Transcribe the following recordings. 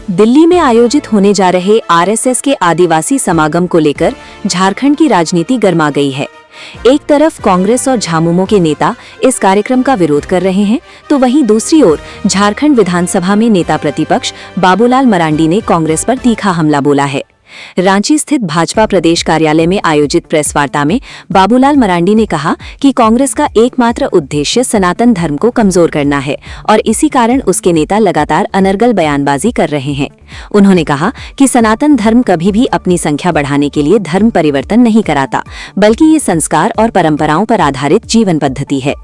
दिल्ली में आयोजित होने जा रहे आरएसएस के आदिवासी समागम को लेकर झारखंड की राजनीति गर्मा गई है। एक तरफ कांग्रेस और झामुमो के नेता इस कार्यक्रम का विरोध कर रहे हैं, तो वहीं दूसरी ओर झारखंड विधानसभा में नेता प्रतिपक्ष बाबूलाल मरांडी ने कांग्रेस पर तीखा हमला बोला है। रांची स्थित भाजपा प्रदेश कार्यालय में आयोजित प्रेस वार्ता में बाबूलाल मरांडी ने कहा कि कांग्रेस का एकमात्र उद्देश्य सनातन धर्म को कमजोर करना है और इसी कारण उसके नेता लगातार अनर्गल बयानबाजी कर रहे हैं। उन्होंने कहा कि सनातन धर्म कभी भी अपनी संख्या बढ़ाने के लिए धर्म परिवर्तन नहीं कराता, बल्कि ये संस्कार और परंपराओं पर आधारित जीवन पद्धति है।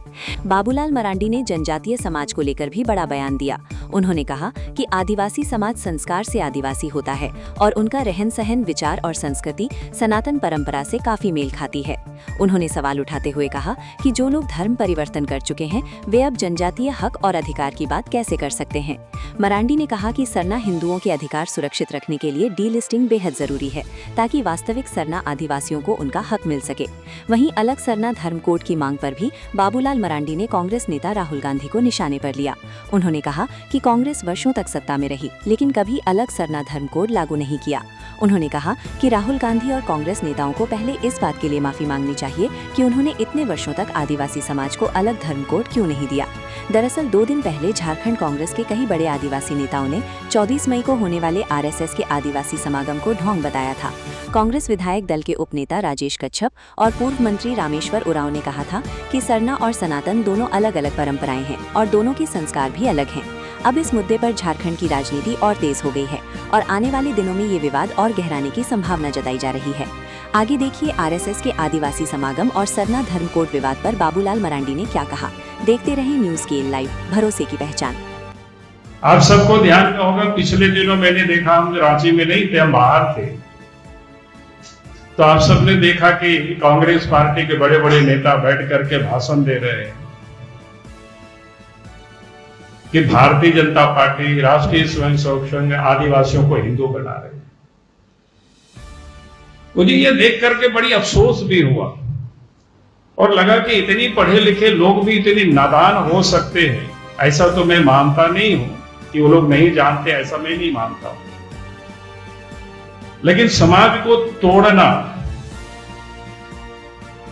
बाबूलाल मरांडी ने जनजातीय समाज को लेकर भी बड़ा बयान दिया। उन्होंने कहा कि आदिवासी समाज संस्कार से आदिवासी होता है और उनका रहन सहन, विचार और संस्कृति सनातन परंपरा से काफी मेल खाती है। उन्होंने सवाल उठाते हुए कहा कि जो लोग धर्म परिवर्तन कर चुके हैं, वे अब जनजातीय हक और अधिकार की बात कैसे कर सकते हैं। मरांडी ने कहा कि सरना हिंदुओं के अधिकार सुरक्षित रखने के लिए डीलिस्टिंग बेहद जरूरी है, ताकि वास्तविक सरना आदिवासियों को उनका हक मिल सके। वहीं अलग सरना धर्म कोड की मांग पर भी बाबूलाल मरांडी ने कांग्रेस नेता राहुल गांधी को निशाने पर लिया। उन्होंने कहा कि कांग्रेस वर्षों तक सत्ता में रही, लेकिन कभी अलग सरना धर्म कोड लागू नहीं किया। उन्होंने कहा कि राहुल गांधी और कांग्रेस नेताओं को पहले इस बात के लिए माफी मांगनी चाहिए कि उन्होंने इतने वर्षों तक आदिवासी समाज को अलग धर्म कोड क्यों नहीं दिया। दरअसल 2 दिन पहले झारखंड कांग्रेस के कई बड़े आदिवासी नेताओं ने 24 मई को होने वाले आरएसएस के आदिवासी समागम को ढोंग बताया था। कांग्रेस विधायक दल के उपनेता राजेश कच्छप और पूर्व मंत्री रामेश्वर उरांव ने कहा था कि सरना और सनातन दोनों अलग अलग परंपराएं हैं और दोनों के संस्कार भी अलग हैं। अब इस मुद्दे पर झारखंड की राजनीति और तेज हो गई है और आने वाले दिनों में ये विवाद और गहराने की संभावना जताई जा रही है। आगे देखिए आरएसएस के आदिवासी समागम और सरना धर्म कोड विवाद पर बाबूलाल मरांडी ने क्या कहा। देखते रहे न्यूज़ स्केल लाइव, भरोसे की पहचान। आप सबको ध्यान में होगा, पिछले दिनों मैंने देखा, हम रांची में नहीं थे, हम बाहर थे, तो आप सबने देखा कि कांग्रेस पार्टी के बड़े बड़े नेता बैठ करके भाषण दे रहे हैं कि भारतीय जनता पार्टी, राष्ट्रीय स्वयंसेवक संघ आदिवासियों को हिंदू बना रहे हैं। मुझे ये देख करके बड़ी अफसोस भी हुआ और लगा कि इतनी पढ़े लिखे लोग भी इतने नादान हो सकते हैं। ऐसा तो मैं मानता नहीं हूं कि वो लोग नहीं जानते, ऐसा मैं नहीं मानता हूं। लेकिन समाज को तोड़ना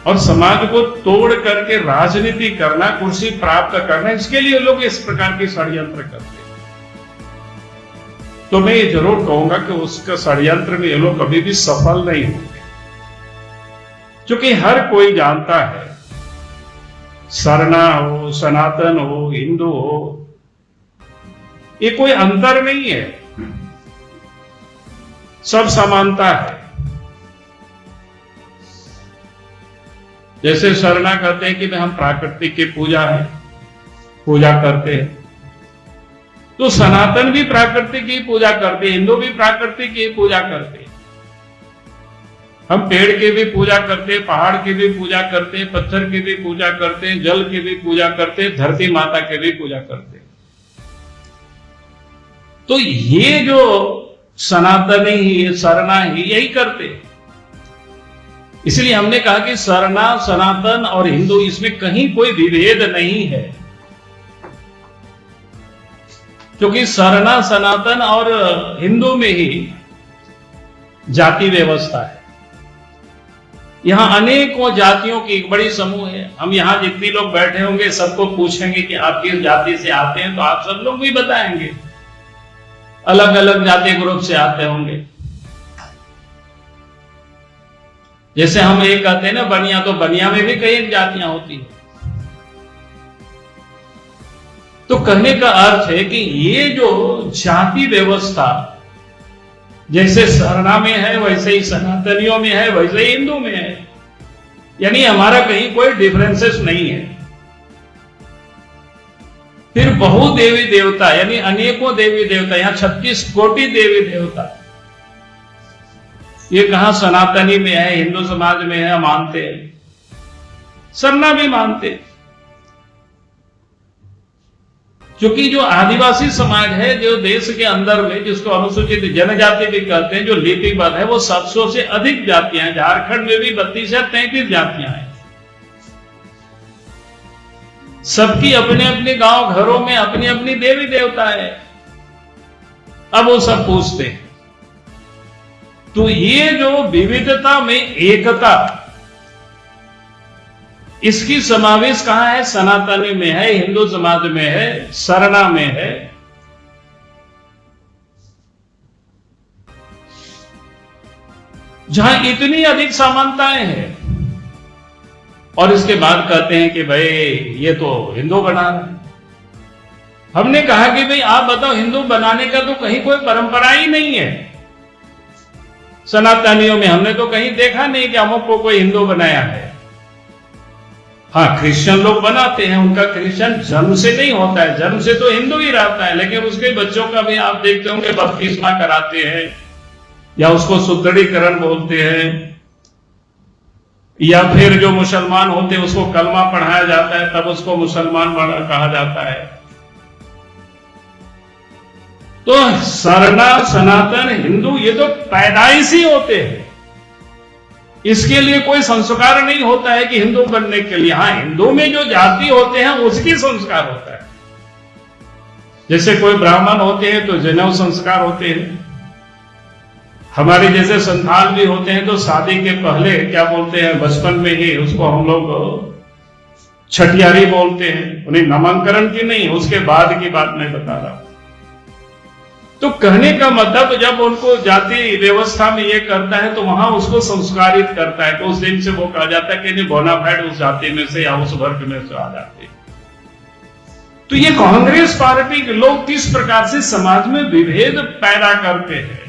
और समाज को तोड़ करके राजनीति करना, कुर्सी प्राप्त करना, इसके लिए लोग इस प्रकार के षड्यंत्र करते हैं। तो मैं ये जरूर कहूंगा कि उसका षड्यंत्र में ये लोग कभी भी सफल नहीं होंगे, क्योंकि हर कोई जानता है सरना हो, सनातन हो, हिंदू हो, ये कोई अंतर नहीं है, सब समानता है। जैसे सरना कहते हैं कि हम प्राकृतिक की पूजा करते हैं, तो सनातन भी प्राकृतिक की पूजा करते हैं, हिंदू भी प्राकृतिक की पूजा करते हैं। हम पेड़ की भी पूजा करते हैं, पहाड़ की भी पूजा करते हैं, पत्थर की भी पूजा करते हैं, जल की भी पूजा करते हैं, धरती माता की भी पूजा करते हैं। तो ये जो सनातनी, सरना ही यही करते हैं। इसलिए हमने कहा कि सरना, सनातन और हिंदू, इसमें कहीं कोई विभेद नहीं है, क्योंकि सरना, सनातन और हिंदू में ही जाति व्यवस्था है। यहां अनेकों जातियों की एक बड़ी समूह है। हम यहां जितने लोग बैठे होंगे सबको पूछेंगे कि आप किस जाति से आते हैं, तो आप सब लोग भी बताएंगे, अलग अलग जाति ग्रुप से आते होंगे। जैसे हम एक कहते हैं ना बनिया, तो बनिया में भी कई जातियां होती हैं। तो कहने का अर्थ है कि ये जो जाति व्यवस्था जैसे सरना में है, वैसे ही सनातनियों में है, वैसे ही हिंदू में है, यानी हमारा कहीं कोई डिफरेंसेस नहीं है। फिर बहु देवी देवता, यानी अनेकों देवी देवता, यहां 36 कोटि देवी देवता, ये कहां सनातनी में है, हिंदू समाज में है, मानते हैं, सरना भी मानते हैं। क्योंकि जो आदिवासी समाज है, जो देश के अंदर में, जिसको अनुसूचित जनजाति भी कहते हैं, जो लिपिबद्ध है, वो 700 से अधिक जातियां हैं। झारखंड में भी 32 या 33 जातियां हैं। सबकी अपने अपने गांव घरों में अपनी अपनी देवी देवता है। अब वो सब पूछते हैं। तो ये जो विविधता में एकता, इसकी समावेश कहां है? सनातनी में है, हिंदू समाज में है, सरना में है। जहां इतनी अधिक समानताएं हैं और इसके बाद कहते हैं कि भाई ये तो हिंदू बना रहा है। हमने कहा कि भाई आप बताओ, हिंदू बनाने का तो कहीं कोई परंपरा ही नहीं है। सनातनियों में हमने तो कहीं देखा नहीं कि अमुक को कोई हिंदू बनाया है। हाँ, क्रिश्चियन लोग बनाते हैं, उनका क्रिश्चियन जन्म से नहीं होता है, जन्म से तो हिंदू ही रहता है, लेकिन उसके बच्चों का भी आप देखते होंगे बपतिस्मा कराते हैं, या उसको सुदृढ़ीकरण बोलते हैं, या फिर जो मुसलमान होते हैं उसको कलमा पढ़ाया जाता है, तब उसको मुसलमान कहा जाता है। तो सरना, सनातन, हिंदू ये तो पैदाइशी होते हैं, इसके लिए कोई संस्कार नहीं होता है कि हिंदू बनने के लिए। हाँ, हिंदू में जो जाति होते हैं उसकी संस्कार होता है। जैसे कोई ब्राह्मण होते हैं तो जनेऊ संस्कार होते हैं, हमारे जैसे संथाल भी होते हैं तो शादी के पहले क्या बोलते हैं, बचपन में ही उसको हम लोग छठियारी बोलते हैं। उन्हें नामकरण की नहीं, उसके बाद की बात मैं बता रहा हूं। तो कहने का मतलब जब उनको जाति व्यवस्था में ये करता है तो वहां उसको संस्कारित करता है। तो उस दिन से वो कहा जाता है कि नहीं, बोनाफाइड उस जाति में से या उस वर्ग में से आ जाते हैं। तो ये कांग्रेस पार्टी के लोग किस प्रकार से समाज में विभेद पैदा करते हैं।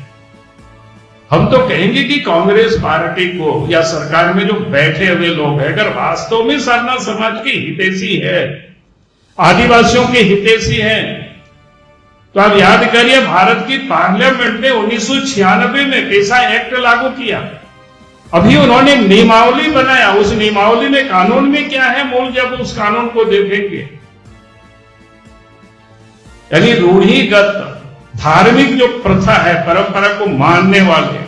हम तो कहेंगे कि कांग्रेस पार्टी को या सरकार में जो बैठे हुए लोग हैं, अगर वास्तव में सरना समाज की हितैषी है, आदिवासियों के हितैषी हैं, तो आप याद करिए भारत की पार्लियामेंट ने 1996 में पेशा एक्ट लागू किया। अभी उन्होंने नियमावली बनाया, उस नियमावली में, कानून में क्या है मूल, जब उस कानून को देखेंगे, यानी रूढ़िगत धार्मिक जो प्रथा है, परंपरा को मानने वाले,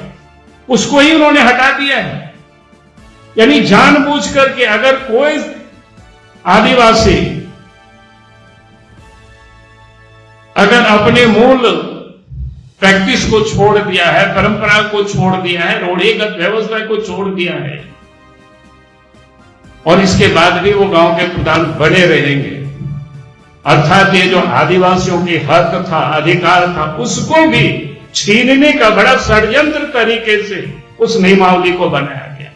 उसको ही उन्होंने हटा दिया है। यानी जानबूझ करके अगर कोई आदिवासी अगर अपने मूल प्रैक्टिस को छोड़ दिया है, परंपरा को छोड़ दिया है, रूढ़िगत व्यवस्था को छोड़ दिया है, और इसके बाद भी वो गांव के प्रधान बने रहेंगे, अर्थात ये जो आदिवासियों की हक था, अधिकार था, उसको भी छीनने का बड़ा षड्यंत्र तरीके से उस नियमावली को बनाया गया।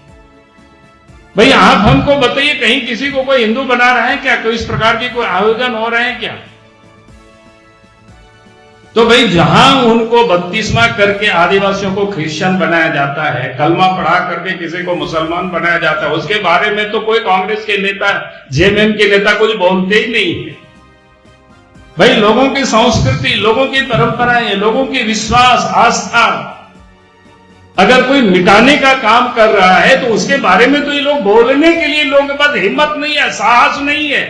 भाई आप हमको बताइए, कहीं किसी को कोई हिंदू बना रहा है क्या? कोई इस प्रकार की कोई आयोजन हो रहे हैं क्या? तो भाई जहां उनको बपतिस्मा करके आदिवासियों को क्रिश्चियन बनाया जाता है, कलमा पढ़ा करके किसी को मुसलमान बनाया जाता है, उसके बारे में तो कोई कांग्रेस के नेता, जेएमएम के नेता कुछ बोलते ही नहीं है। भाई लोगों की संस्कृति, लोगों की परंपराएं, लोगों की विश्वास, आस्था अगर कोई मिटाने का काम कर रहा है तो उसके बारे में तो ये लोग बोलने के लिए लोगों के पास हिम्मत नहीं है, साहस नहीं है।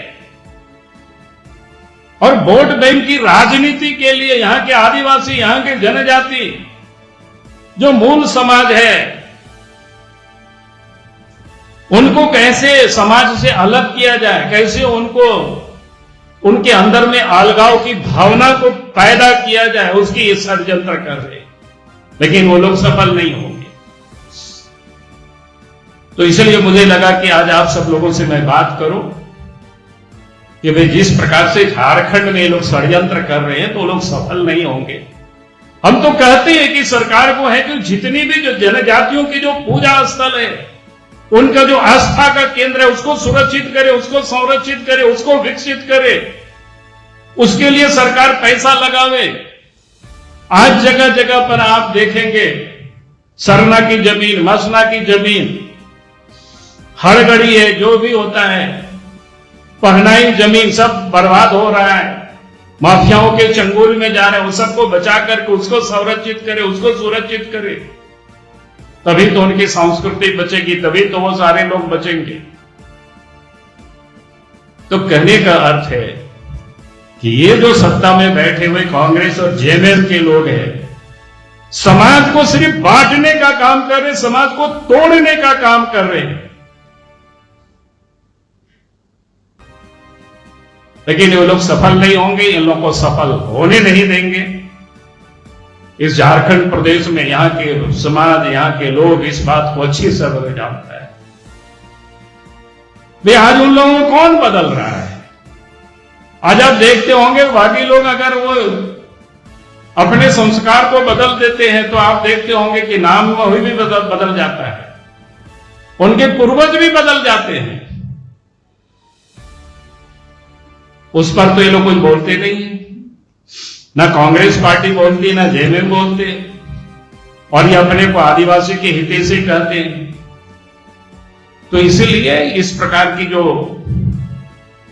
और वोट बैंक की राजनीति के लिए यहां के आदिवासी, यहां के जनजाति, जो मूल समाज है, उनको कैसे समाज से अलग किया जाए, कैसे उनको उनके अंदर में अलगाव की भावना को पैदा किया जाए, उसकी ये षड्यंत्र कर रहे, लेकिन वो लोग सफल नहीं होंगे। तो इसलिए मुझे लगा कि आज आप सब लोगों से मैं बात करूं कि भाई जिस प्रकार से झारखंड में ये लोग षड्यंत्र कर रहे हैं तो लोग सफल नहीं होंगे। हम तो कहते हैं कि सरकार को है कि जितनी भी जो जनजातियों की जो पूजा स्थल है, उनका जो आस्था का केंद्र है, उसको सुरक्षित करे, उसको संरक्षित करे, उसको विकसित करे, उसके लिए सरकार पैसा लगावे। आज जगह जगह पर आप देखेंगे सरना की जमीन, मसना की जमीन, हड़गड़ी है, जो भी होता है, पहनाई जमीन, सब बर्बाद हो रहा है, माफियाओं के चंगुल में जा रहे हैं। उस सबको बचा करके उसको संरक्षित करे, उसको सुरक्षित करे, तभी तो उनकी संस्कृति बचेगी, तभी तो वो सारे लोग बचेंगे। तो कहने का अर्थ है कि ये जो सत्ता में बैठे हुए कांग्रेस और जेएमएम के लोग हैं, समाज को सिर्फ बांटने का काम कर रहे, समाज को तोड़ने का काम कर रहे हैं। लेकिन ये लोग सफल नहीं होंगे, इन लोगों को सफल होने नहीं देंगे। इस झारखंड प्रदेश में यहाँ के समाज, यहाँ के लोग इस बात को अच्छी तरह जानता है। वे आज उन लोगों को कौन बदल रहा है? आज आप देखते होंगे बाकी लोग अगर वो अपने संस्कार को बदल देते हैं तो आप देखते होंगे कि नाम वही भी बदल जाता है, उनके पूर्वज भी बदल जाते हैं। उस पर तो ये लोग कुछ बोलते नहीं है, ना कांग्रेस पार्टी बोलती, ना जेएमएम बोलते, और ये अपने को आदिवासी के हितैषी कहते हैं। तो इसलिए इस प्रकार की जो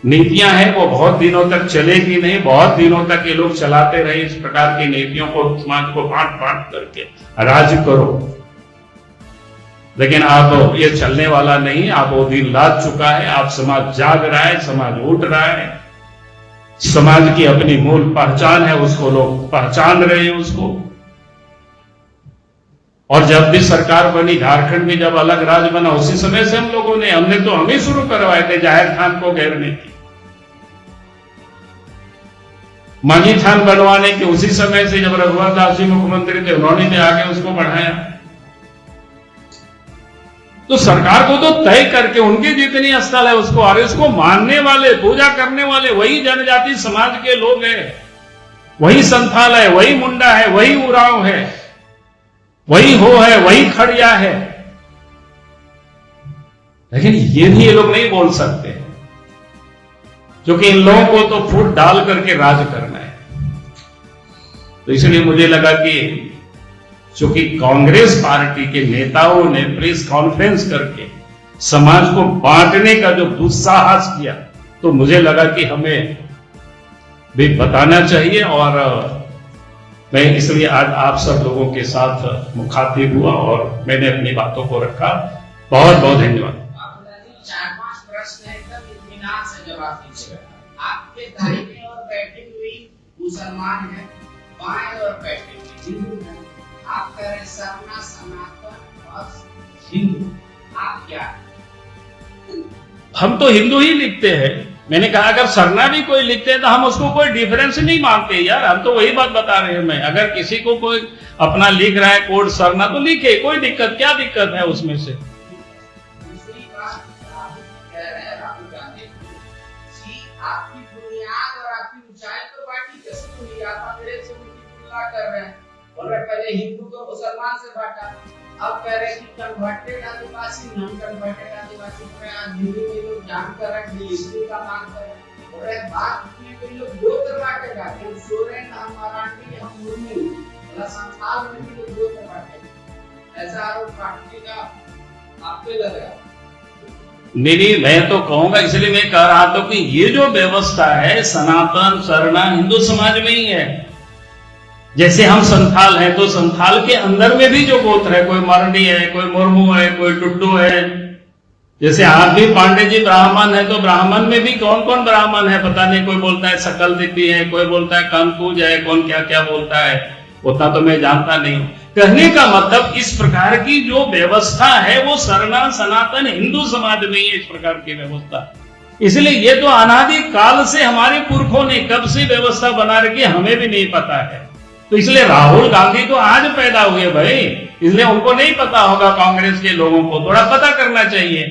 नीतियां हैं वो बहुत दिनों तक चलेगी नहीं, बहुत दिनों तक ये लोग चलाते रहे इस प्रकार की नीतियों को, समाज को बांट बांट करके राज करो। लेकिन अब ये चलने वाला नहीं, अब वो दिन लाद चुका है, अब समाज जाग रहा है, समाज उठ रहा है, समाज की अपनी मूल पहचान है, उसको लोग पहचान रहे हैं उसको। और जब भी सरकार बनी, झारखंड में जब अलग राज्य बना, उसी समय से हमने तो हम ही शुरू करवाए थे जाहिर खान को घेरने की, मांगी थान बनवाने के। उसी समय से जब रघुवर दास जी मुख्यमंत्री थे, उन्होंने भी आगे उसको बढ़ाया। तो सरकार को तो तय करके उनके जितनी स्थल है उसको, और इसको मानने वाले, पूजा करने वाले वही जनजाति समाज के लोग हैं, वही संथाल है, वही मुंडा है, वही उरांव है, वही हो है, वही खड़िया है। लेकिन ये भी ये लोग नहीं बोल सकते, क्योंकि इन लोगों को तो फूट डाल करके राज करना है। तो इसलिए मुझे लगा कि चूंकि कांग्रेस पार्टी के नेताओं ने प्रेस कॉन्फ्रेंस करके समाज को बांटने का जो दुस्साहस किया, तो मुझे लगा कि हमें भी बताना चाहिए। और मैं इसलिए आज आप सब लोगों के साथ मुखातिब हुआ और मैंने अपनी बातों को रखा। बहुत बहुत धन्यवाद। 4-5 प्रश्न एकदम इत्मीनान से जवाब दीजिएगा। आपके दाहिने और बैठी हुई मुसलमान है, बाएं और बैठी हुई हिंदू है। आप कह रहे सरना, सनातन और हिंदू, आप क्या? हम तो हिंदू ही लिखते हैं। मैंने कहा अगर सरना भी कोई लिखते हैं तो हम उसको कोई डिफरेंस नहीं मानते यार, हम तो वही बात बता रहे हैं। मैं अगर किसी को कोई अपना लिख रहा है कोड सरना तो लिखे, कोई दिक्कत, क्या दिक्कत है उसमें से? दूसरी बात, राहुल कह रहे हैं, राहुल गांधी जी आपकी बुनियाद और आपकी ऊंचाई पर पार्टी कैसे हुई? आप अंग्रेज से उनकी तुलना कर रहे हैं, बोल रहे पहले हिंदू को मुसलमान से बांटा, अब कह रहे कि कन्वर्टेड आदिवासी, नॉन कन्वर्टेड आदिवासी को आज हिंदू में लोग जान कर रहे हैं, हिस्ट्री का मांग कर रहे हैं। और एक बात में कोई लोग दो तरह बांटेगा, हम सोरेन, हम मराठी, हम मुर्मू, मतलब संथाल में भी लोग दो तरह बांटेगा। ऐसा आरोप पार्टी का आप पे लग रहा है? नहीं, मैं तो कहूंगा, इसलिए मैं कह रहा था कि ये जो व्यवस्था है सनातन सरना हिंदू समाज में ही है। जैसे हम संथाल हैं तो संथाल के अंदर में भी जो गोत्र है, कोई मरनी है, कोई मुर्मू है, कोई टुड्डू है। जैसे आप भी पांडे जी ब्राह्मण है, तो ब्राह्मण में भी कौन कौन ब्राह्मण है पता नहीं। कोई बोलता है सकल दीपी है, कोई बोलता है कनकूज है, कौन क्या क्या बोलता है, उतना तो मैं जानता नहीं हूं। कहने का मतलब इस प्रकार की जो व्यवस्था है वो सरना सनातन हिंदू समाज में ही है, इस प्रकार की व्यवस्था। इसलिए ये तो अनादि काल से हमारे पुरखों ने कब से व्यवस्था बना रखी हमें भी नहीं पता है। तो इसलिए राहुल गांधी तो आज पैदा हुए भाई, इसलिए उनको नहीं पता होगा। कांग्रेस के लोगों को थोड़ा पता करना चाहिए।